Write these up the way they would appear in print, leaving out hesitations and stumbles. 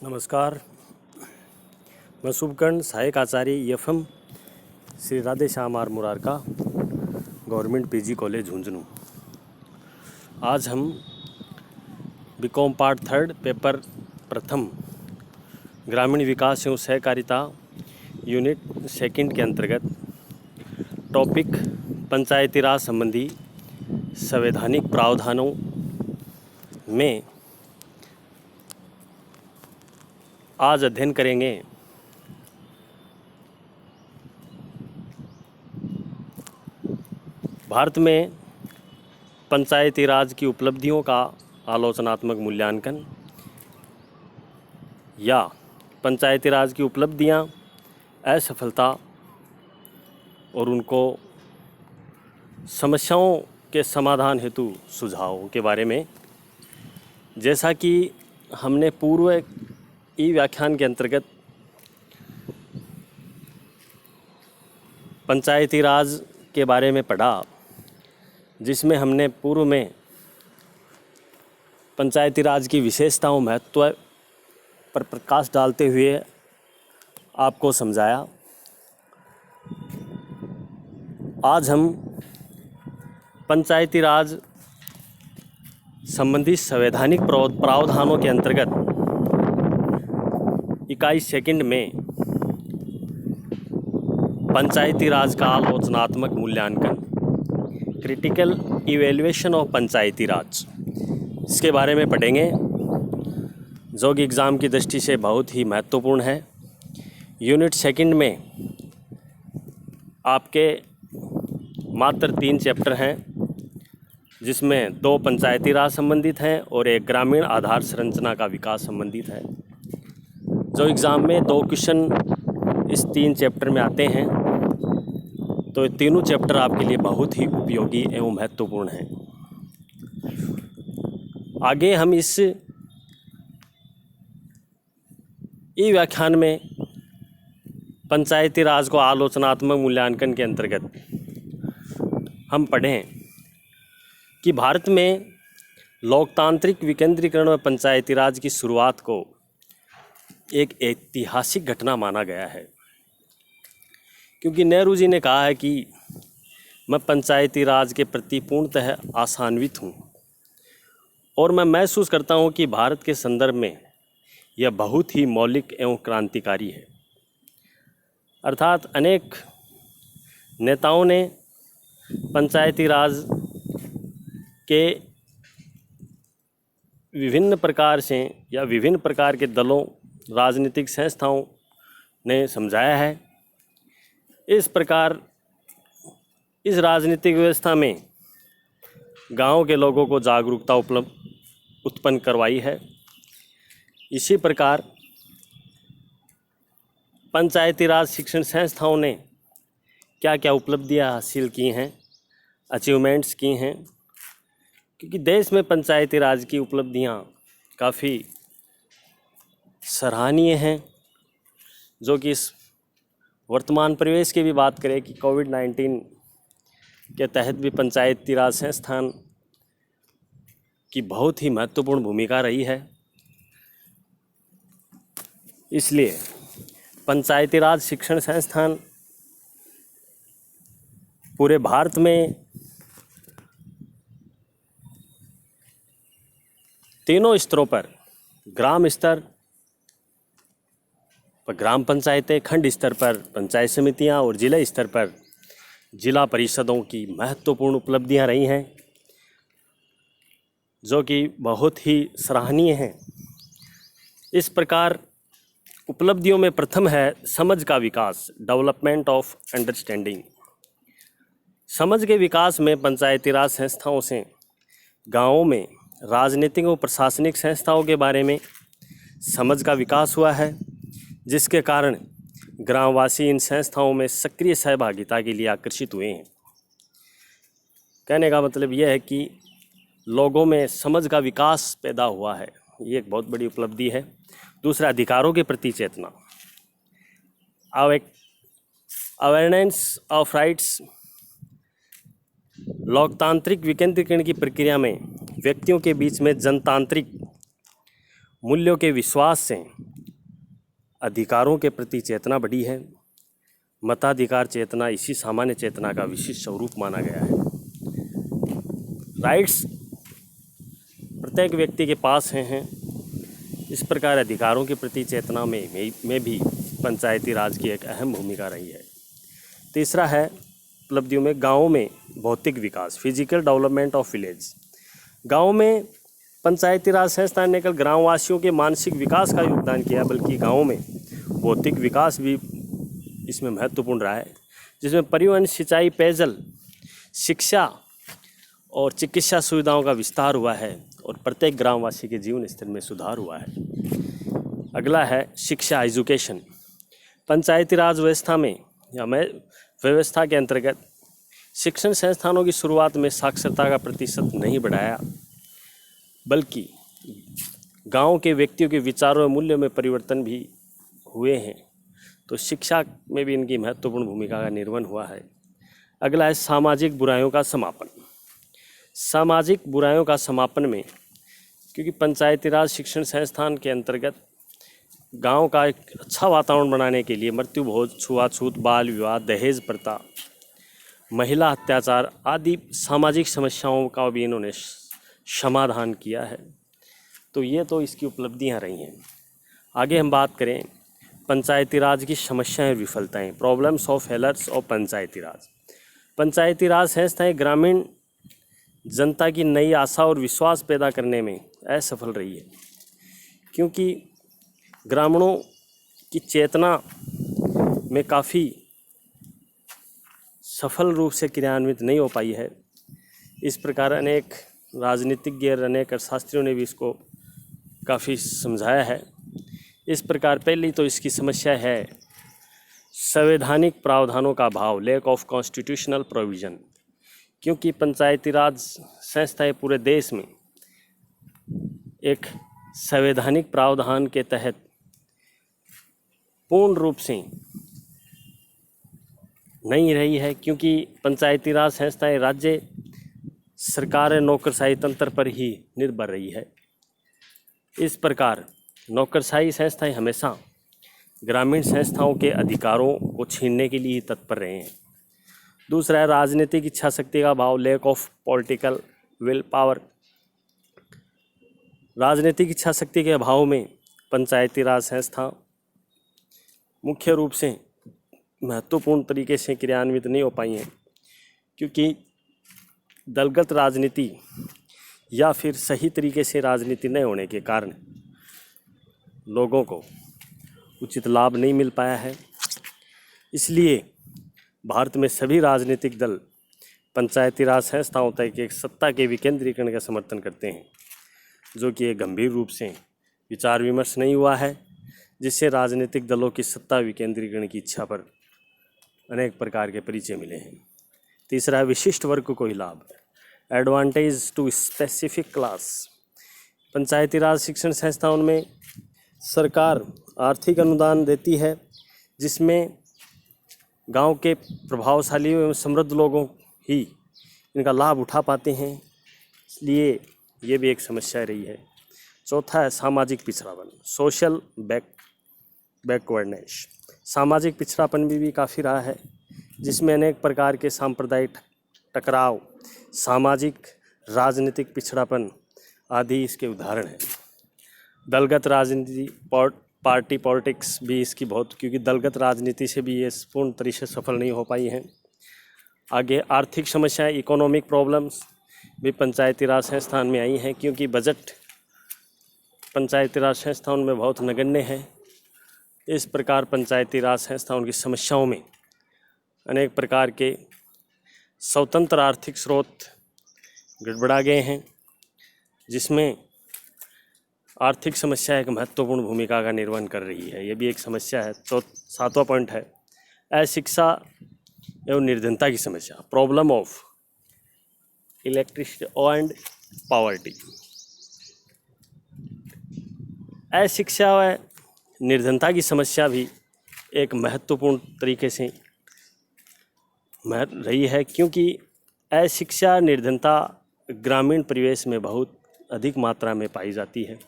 नमस्कार। मैं शुभकर्ण सहायक आचार्य FM Shri Radhe Shyam R Murarka government PG college Jhunjhunu. आज हम बीकॉम पार्ट 3 पेपर प्रथम ग्रामीण विकास एवं सहकारिता यूनिट 2 के अंतर्गत टॉपिक पंचायती राज संबंधी संवैधानिक प्रावधानों में आज अध्ययन करेंगे। भारत में पंचायती राज की उपलब्धियों का आलोचनात्मक मूल्यांकन या पंचायती राज की उपलब्धियां, असफलता और उनको समस्याओं के समाधान हेतु सुझावों के बारे में, जैसा कि हमने पूर्व ई व्याख्यान के अंतर्गत पंचायती राज के बारे में पढ़ा, जिसमें हमने पूर्व में पंचायती राज की विशेषताओं महत्व पर प्रकाश डालते हुए आपको समझाया। आज हम पंचायती राज संबंधी संवैधानिक प्रावधानों के अंतर्गत इकाई 2 में पंचायती राज का आलोचनात्मक मूल्यांकन, क्रिटिकल इवैल्यूएशन ऑफ पंचायती राज, इसके बारे में पढ़ेंगे, जो कि एग्ज़ाम की दृष्टि से बहुत ही महत्वपूर्ण है। यूनिट 2 में आपके मात्र 3 चैप्टर हैं, जिसमें 2 पंचायती राज संबंधित हैं और एक ग्रामीण आधार संरचना का विकास संबंधित है। जो एग्ज़ाम में 2 क्वेश्चन इस 3 चैप्टर में आते हैं, तो ये तीनों चैप्टर आपके लिए बहुत ही उपयोगी एवं महत्वपूर्ण हैं। आगे हम इस ई व्याख्यान में पंचायती राज को आलोचनात्मक मूल्यांकन के अंतर्गत हम पढ़ें कि भारत में लोकतांत्रिक विकेंद्रीकरण व पंचायती राज की शुरुआत को एक ऐतिहासिक घटना माना गया है, क्योंकि नेहरू जी ने कहा है कि मैं पंचायती राज के प्रति पूर्णतः आशान्वित हूँ और मैं महसूस करता हूँ कि भारत के संदर्भ में यह बहुत ही मौलिक एवं क्रांतिकारी है। अर्थात अनेक नेताओं ने पंचायती राज के विभिन्न प्रकार से या विभिन्न प्रकार के दलों, राजनीतिक संस्थाओं ने समझाया है। इस प्रकार इस राजनीतिक व्यवस्था में गांव के लोगों को जागरूकता उत्पन्न करवाई है। इसी प्रकार पंचायती राज शिक्षण संस्थाओं ने क्या क्या उपलब्धियां हासिल की हैं, अचीवमेंट्स की हैं, क्योंकि देश में पंचायती राज की उपलब्धियां काफ़ी सराहनीय हैं। जो कि इस वर्तमान परिवेश की भी बात करें कि कोविड-19 के तहत भी पंचायती राज संस्थान की बहुत ही महत्वपूर्ण भूमिका रही है। इसलिए पंचायती राज शिक्षण संस्थान पूरे भारत में तीनों स्तरों पर, ग्राम स्तर पर ग्राम पंचायतें, खंड स्तर पर पंचायत समितियां और जिला स्तर पर जिला परिषदों की महत्वपूर्ण उपलब्धियां रही हैं, जो कि बहुत ही सराहनीय हैं। इस प्रकार उपलब्धियों में प्रथम है समझ का विकास, डेवलपमेंट ऑफ अंडरस्टैंडिंग। समझ के विकास में पंचायती राज संस्थाओं से गाँवों में राजनीतिक और प्रशासनिक संस्थाओं के बारे में समझ का विकास हुआ है, जिसके कारण ग्रामवासी इन संस्थाओं में सक्रिय सहभागिता के लिए आकर्षित हुए हैं। कहने का मतलब यह है कि लोगों में समझ का विकास पैदा हुआ है, ये एक बहुत बड़ी उपलब्धि है। दूसरा, अधिकारों के प्रति चेतना, अवेयरनेस ऑफ राइट्स। लोकतांत्रिक विकेंद्रीकरण की प्रक्रिया में व्यक्तियों के बीच में जनतांत्रिक मूल्यों के विश्वास से अधिकारों के प्रति चेतना बढ़ी है। मताधिकार चेतना इसी सामान्य चेतना का विशिष्ट स्वरूप माना गया है। राइट्स प्रत्येक व्यक्ति के पास हैं। इस प्रकार अधिकारों के प्रति चेतना में भी पंचायती राज की एक अहम भूमिका रही है। तीसरा है उपलब्धियों में गाँव में भौतिक विकास, फिजिकल डेवलपमेंट ऑफ विलेज। गाँव में पंचायती राज संस्था ने केवल ग्रामवासियों के मानसिक विकास का योगदान किया, बल्कि गाँव में भौतिक विकास भी इसमें महत्वपूर्ण रहा है, जिसमें परिवहन, सिंचाई, पेयजल, शिक्षा और चिकित्सा सुविधाओं का विस्तार हुआ है और प्रत्येक ग्रामवासी के जीवन स्तर में सुधार हुआ है। अगला है शिक्षा, एजुकेशन। पंचायती राज व्यवस्था में या व्यवस्था के अंतर्गत शिक्षण संस्थानों की शुरुआत में साक्षरता का प्रतिशत नहीं बढ़ाया, बल्कि गांव के व्यक्तियों के विचारों और मूल्यों में परिवर्तन भी हुए हैं। तो शिक्षा में भी इनकी महत्वपूर्ण भूमिका का निर्वहन हुआ है। अगला है सामाजिक बुराइयों का समापन। सामाजिक बुराइयों का समापन में, क्योंकि पंचायती राज शिक्षण संस्थान के अंतर्गत गांव का एक अच्छा वातावरण बनाने के लिए मृत्यु भोज, छुआछूत, बाल विवाह, दहेज प्रथा, महिला अत्याचार आदि सामाजिक समस्याओं का भी इन्होंने समाधान किया है। तो ये तो इसकी उपलब्धियां रही हैं। आगे हम बात करें पंचायती राज की समस्याएं, विफलताएं, प्रॉब्लम्स ऑफ फेलर्स ऑफ पंचायती राज। पंचायती राज संस्थाएं ग्रामीण जनता की नई आशा और विश्वास पैदा करने में असफल रही है, क्योंकि ग्रामीणों की चेतना में काफ़ी सफल रूप से क्रियान्वित नहीं हो पाई है। इस प्रकार अनेक राजनीतिज्ञ और अनेक अर्थशास्त्रियों ने भी इसको काफ़ी समझाया है। इस प्रकार पहली तो इसकी समस्या है संवैधानिक प्रावधानों का अभाव, लैक ऑफ कॉन्स्टिट्यूशनल प्रोविज़न, क्योंकि पंचायती राज संस्थाएं पूरे देश में एक संवैधानिक प्रावधान के तहत पूर्ण रूप से नहीं रही है, क्योंकि पंचायती राज संस्थाएं राज्य सरकार नौकरशाही तंत्र पर ही निर्भर रही है। इस प्रकार नौकरशाही संस्थाएं हमेशा ग्रामीण संस्थाओं के अधिकारों को छीनने के लिए तत्पर रहे हैं। दूसरा है राजनीतिक इच्छा शक्ति का अभाव, lack of political will power. राजनीतिक इच्छा शक्ति के अभाव में पंचायती राज संस्था मुख्य रूप से महत्वपूर्ण तरीके से क्रियान्वित नहीं हो पाई हैं, क्योंकि दलगत राजनीति या फिर सही तरीके से राजनीति नहीं होने के कारण लोगों को उचित लाभ नहीं मिल पाया है। इसलिए भारत में सभी राजनीतिक दल पंचायती राज संस्थाओं तक एक सत्ता के विकेंद्रीकरण का समर्थन करते हैं, जो कि एक गंभीर रूप से विचार विमर्श नहीं हुआ है, जिससे राजनीतिक दलों की सत्ता विकेंद्रीकरण की इच्छा पर अनेक प्रकार के परिचय मिले हैं। तीसरा, विशिष्ट वर्ग को ही लाभ, एडवांटेज टू स्पेसिफिक क्लास। पंचायती राज शिक्षण संस्थाओं में सरकार आर्थिक अनुदान देती है, जिसमें गांव के प्रभावशाली एवं समृद्ध लोगों ही इनका लाभ उठा पाते हैं, इसलिए ये भी एक समस्या रही है। चौथा है सामाजिक पिछड़ापन, सोशल बैकवर्डनेस। सामाजिक पिछड़ापन भी काफ़ी रहा है, जिसमें अनेक प्रकार के सांप्रदायिक टकराव, सामाजिक राजनीतिक पिछड़ापन आदि इसके उदाहरण हैं। दलगत राजनीति, पार्टी पॉलिटिक्स भी इसकी बहुत, क्योंकि दलगत राजनीति से भी ये पूर्ण तरीके से सफल नहीं हो पाई हैं। आगे आर्थिक समस्याएं, इकोनॉमिक प्रॉब्लम्स भी पंचायती राज संस्थान में आई हैं, क्योंकि बजट पंचायती राज संस्थान में बहुत नगण्य है। इस प्रकार पंचायती राज संस्थाओं की समस्याओं में अनेक प्रकार के स्वतंत्र आर्थिक स्रोत गड़बड़ा गए हैं, जिसमें आर्थिक समस्या एक महत्वपूर्ण भूमिका का निर्वहन कर रही है। ये भी एक समस्या है। सातवां पॉइंट है अशिक्षा एवं निर्धनता की समस्या, problem of electricity and poverty. अशिक्षा व निर्धनता की समस्या भी एक महत्वपूर्ण तरीके से रही है, क्योंकि अशिक्षा, निर्धनता ग्रामीण परिवेश में बहुत अधिक मात्रा में पाई जाती है,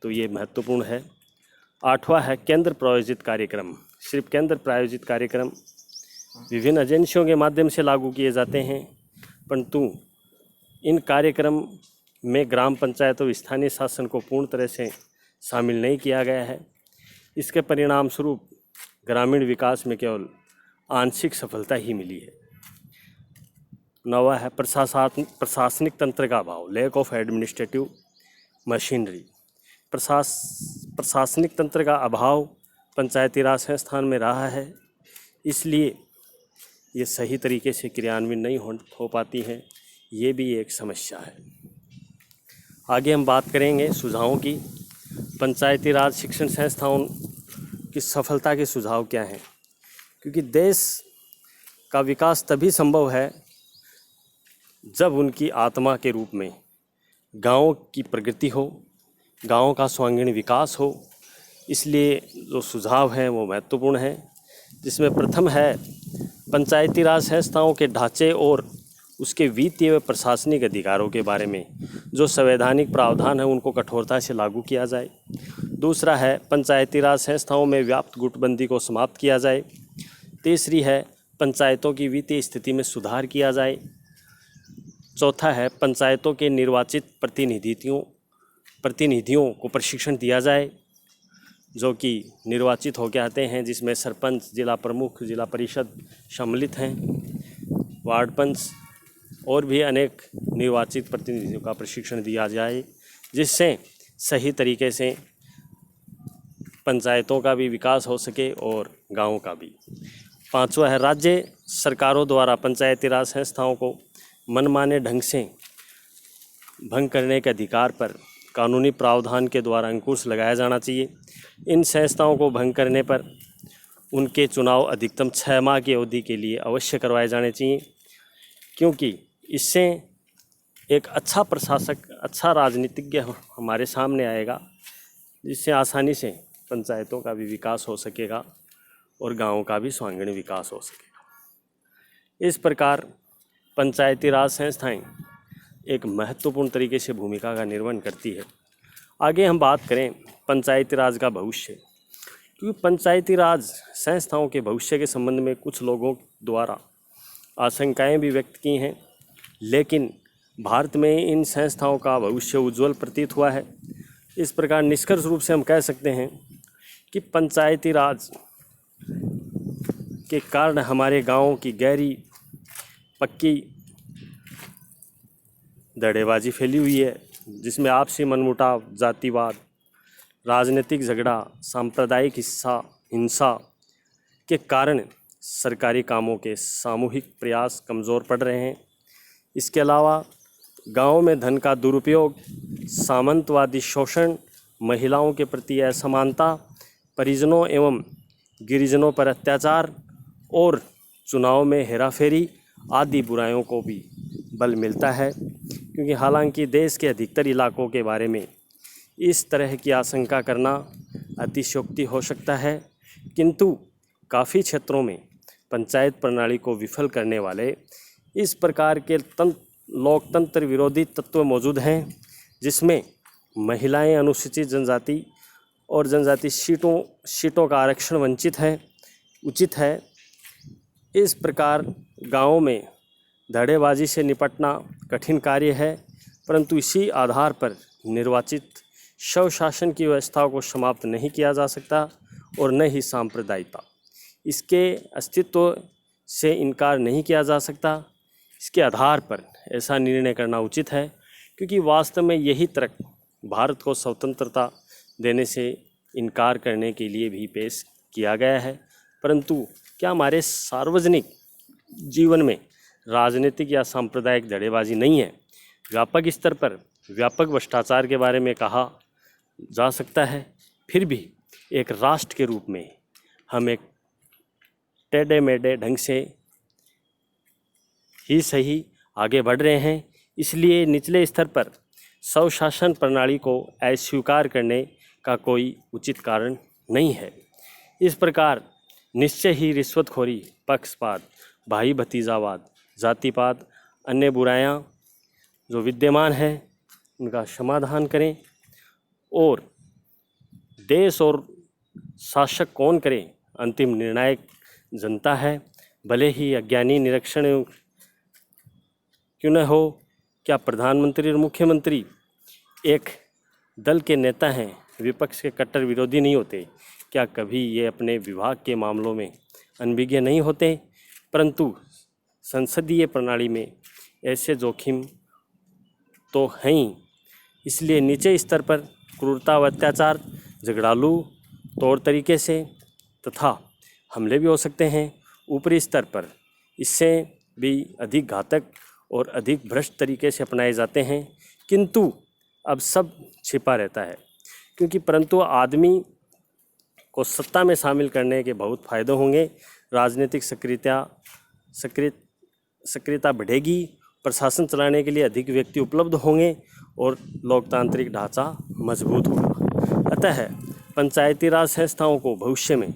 तो ये महत्वपूर्ण है। 8वां है केंद्र प्रायोजित कार्यक्रम। सिर्फ केंद्र प्रायोजित कार्यक्रम विभिन्न एजेंसियों के माध्यम से लागू किए जाते हैं, परंतु इन कार्यक्रम में ग्राम पंचायत और स्थानीय शासन को पूर्ण तरह से शामिल नहीं किया गया है। इसके परिणाम स्वरूप ग्रामीण विकास में केवल आंशिक सफलता ही मिली है। 9वां है प्रशासनिक तंत्र का अभाव, लैक ऑफ एडमिनिस्ट्रेटिव मशीनरी। प्रशासनिक तंत्र का अभाव पंचायती राज संस्थान में रहा है, इसलिए ये सही तरीके से क्रियान्वित नहीं हो पाती हैं। ये भी एक समस्या है। आगे हम बात करेंगे सुझावों की। पंचायती राज शिक्षण संस्थाओं की सफलता के सुझाव क्या हैं? क्योंकि देश का विकास तभी संभव है जब उनकी आत्मा के रूप में गाँव की प्रगति हो, गाँव का सर्वांगीण विकास हो। इसलिए जो सुझाव हैं वो महत्वपूर्ण हैं, जिसमें प्रथम है पंचायती राज संस्थाओं के ढांचे और उसके वित्तीय व प्रशासनिक अधिकारों के बारे में जो संवैधानिक प्रावधान है उनको कठोरता से लागू किया जाए। दूसरा है पंचायती राज संस्थाओं में व्याप्त गुटबंदी को समाप्त किया जाए। तीसरी है पंचायतों की वित्तीय स्थिति में सुधार किया जाए। चौथा है पंचायतों के निर्वाचित प्रतिनिधियों को प्रशिक्षण दिया जाए, जो कि निर्वाचित होकर आते हैं, जिसमें सरपंच, जिला प्रमुख, जिला परिषद सम्मिलित हैं, वार्ड पंच और भी अनेक निर्वाचित प्रतिनिधियों का प्रशिक्षण दिया जाए, जिससे सही तरीके से पंचायतों का भी विकास हो सके और गाँव का भी। 5वां है राज्य सरकारों द्वारा पंचायती राज संस्थाओं को मनमाने ढंग से भंग करने के अधिकार पर कानूनी प्रावधान के द्वारा अंकुश लगाया जाना चाहिए। इन संस्थाओं को भंग करने पर उनके चुनाव अधिकतम 6 माह की अवधि के लिए अवश्य करवाए जाने चाहिए, क्योंकि इससे एक अच्छा प्रशासक, अच्छा राजनीतिज्ञ हमारे सामने आएगा, जिससे आसानी से पंचायतों का भी विकास हो सकेगा और गाँव का भी सर्वांगीण विकास हो सकेगा। इस प्रकार पंचायती राज संस्थाएं एक महत्वपूर्ण तरीके से भूमिका का निर्वहन करती है। आगे हम बात करें पंचायती राज का भविष्य, क्योंकि पंचायती राज संस्थाओं के भविष्य के संबंध में कुछ लोगों द्वारा आशंकाएं भी व्यक्त की हैं, लेकिन भारत में इन संस्थाओं का भविष्य उज्जवल प्रतीत हुआ है। इस प्रकार निष्कर्ष रूप से हम कह सकते हैं कि पंचायती राज के कारण हमारे गाँव की गहरी पक्की धड़ेबाजी फैली हुई है, जिसमें आपसी मनमुटाव, जातिवाद, राजनीतिक झगड़ा, सांप्रदायिक हिंसा के कारण सरकारी कामों के सामूहिक प्रयास कमज़ोर पड़ रहे हैं। इसके अलावा गांव में धन का दुरुपयोग, सामंतवादी शोषण, महिलाओं के प्रति असमानता, परिजनों एवं गिरिजनों पर अत्याचार और चुनाव में हेराफेरी आदि बुराइयों को भी बल मिलता है। क्योंकि हालांकि देश के अधिकतर इलाकों के बारे में इस तरह की आशंका करना अतिशयोक्ति हो सकता है, किंतु काफ़ी क्षेत्रों में पंचायत प्रणाली को विफल करने वाले इस प्रकार के लोकतंत्र विरोधी तत्व मौजूद हैं, जिसमें महिलाएं, अनुसूचित जनजाति और जनजाति सीटों का आरक्षण उचित है। इस प्रकार गाँवों में धड़ेबाजी से निपटना कठिन कार्य है, परंतु इसी आधार पर निर्वाचित स्वशासन की व्यवस्था को समाप्त नहीं किया जा सकता और न ही सांप्रदायिकता, इसके अस्तित्व से इनकार नहीं किया जा सकता। इसके आधार पर ऐसा निर्णय करना उचित है, क्योंकि वास्तव में यही तर्क भारत को स्वतंत्रता देने से इनकार करने के लिए भी पेश किया गया है। परंतु क्या हमारे सार्वजनिक जीवन में राजनीतिक या सांप्रदायिक धड़ेबाजी नहीं है? व्यापक स्तर पर व्यापक भ्रष्टाचार के बारे में कहा जा सकता है। फिर भी एक राष्ट्र के रूप में हम एक टेढ़े मेढ़े ढंग से ही सही आगे बढ़ रहे हैं। इसलिए निचले स्तर पर स्वशासन प्रणाली को अस्वीकार करने का कोई उचित कारण नहीं है। इस प्रकार निश्चय ही रिश्वतखोरी, पक्षपात, भाई भतीजावाद, जातिवाद, अन्य बुराइयां जो विद्यमान हैं उनका समाधान करें और देश और शासक कौन करे, अंतिम निर्णायक जनता है। भले ही अज्ञानी निरीक्षण क्यों न हो, क्या प्रधानमंत्री और मुख्यमंत्री एक दल के नेता हैं, विपक्ष के कट्टर विरोधी नहीं होते? क्या कभी ये अपने विभाग के मामलों में अनभिज्ञ नहीं होते? परंतु संसदीय प्रणाली में ऐसे जोखिम तो हैं ही। इसलिए निचले स्तर पर क्रूरता व अत्याचार, झगड़ालू तौर तरीके से तथा हमले भी हो सकते हैं। ऊपरी स्तर पर इससे भी अधिक घातक और अधिक भ्रष्ट तरीके से अपनाए जाते हैं, किंतु अब सब छिपा रहता है। क्योंकि परंतु आदमी को सत्ता में शामिल करने के बहुत फ़ायदे होंगे। राजनीतिक सक्रियता बढ़ेगी, प्रशासन चलाने के लिए अधिक व्यक्ति उपलब्ध होंगे और लोकतांत्रिक ढांचा मजबूत होगा। अतः पंचायती राज संस्थाओं को भविष्य में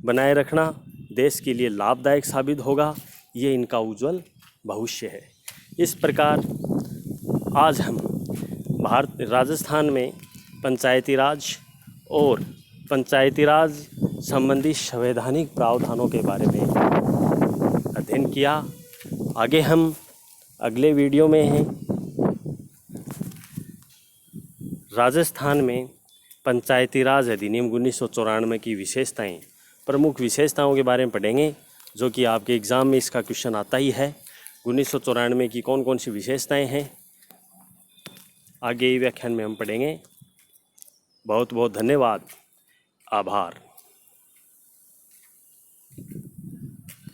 बनाए रखना देश के लिए लाभदायक साबित होगा। ये इनका उज्जवल भविष्य है। इस प्रकार आज हम राजस्थान में पंचायती राज और पंचायती राज संबंधी संवैधानिक प्रावधानों के बारे में अध्ययन किया। आगे हम अगले वीडियो में हैं राजस्थान में पंचायती राज अधिनियम 1994 की विशेषताएं, प्रमुख विशेषताओं के बारे में पढ़ेंगे, जो कि आपके एग्ज़ाम में इसका क्वेश्चन आता ही है। 1994 की कौन कौन सी विशेषताएं हैं, आगे व्याख्यान में हम पढ़ेंगे। बहुत बहुत धन्यवाद, आभार।